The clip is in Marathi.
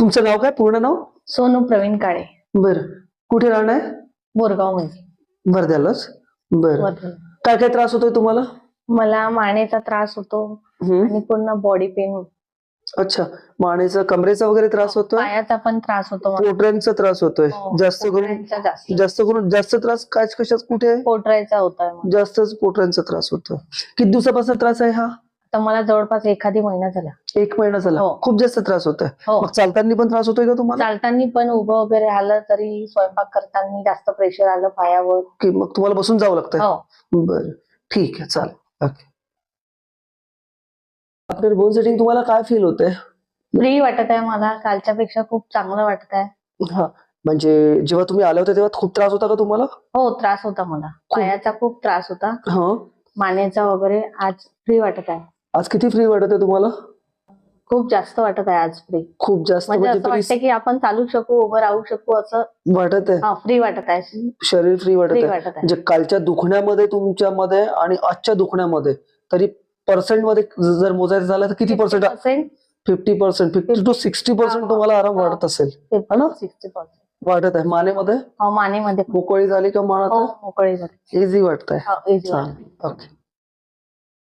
तुमचं नाव काय, पूर्ण नाव? सोनू प्रवीण काळे. बरं. कुठे राहणार? बोरगाव मध्ये. वर्ध्यालाच. बरं. वर्धा. काय काय त्रास होतोय तुम्हाला? मला मानेचा त्रास होतो आणि पूर्ण बॉडी पेन होतो. अच्छा, मानेचा, कमरेचा वगैरे त्रास होतोय? पायाचा पण त्रास होतो मला. पोटऱ्यांचा त्रास होतोय? हो, जास्त पोटऱ्यांचा करून जास्त त्रास काय कशाच कुठे आहे? पोटऱ्याचा होतोय मला. जास्तच पोटऱ्यांचा त्रास होतो. किती दिवसापासून त्रास आहे हा? तर मला जवळपास एखादी महिना झाला. 1 महिना झाला. हो. खूप जास्त त्रास होतोय. हो. मग चालताना पण त्रास होतोय का तुम्हाला? चालताना पण उभं वगैरे आलं तरी, स्वयंपाक करताना जास्त प्रेशर आलं पायावर की मग तुम्हाला बसून जावं लागतंय? हो. बरं, ठीक आहे, चालेल. ओके. आफ्टर बोन सेटिंग तुम्हाला काय फील होतंय? फ्री वाटत आहे मला, कालच्या पेक्षा खूप चांगलं वाटत आहे. हा, म्हणजे जेव्हा तुम्ही आले होते तेव्हा खूप त्रास होता का तुम्हाला? हो, त्रास होता मला. पायाचा खूप त्रास होता, हा. मानेचा वगैरे. आज फ्री वाटत आहे. आज किती फ्री वाटत आहे तुम्हाला? खूप जास्त वाटत आहे आज फ्री. खूप जास्त म्हणजे असं वाटतं की आपण चालू शकू, उभं राहू शकू, असं वाटत आहे. फ्री वाटत आहे. शरीर फ्री वाटत फ्री आहे. वाटत आहे. म्हणजे कालच्या दुखण्यामध्ये तुमच्यामध्ये आणि आजच्या दुखण्यामध्ये तरी पर्सेंट मध्ये जर मोजायचं झालं तर किती पर्सेंट? 50%, 50 to 60% तुम्हाला आराम वाटत असेल, है ना? 60% वाटत आहे. मानेमध्ये मानेमध्ये मोकळी झाली का हो, मानात? मोकळी झाली. इझी वाटतंय. हो, easy वाटतं. ओके.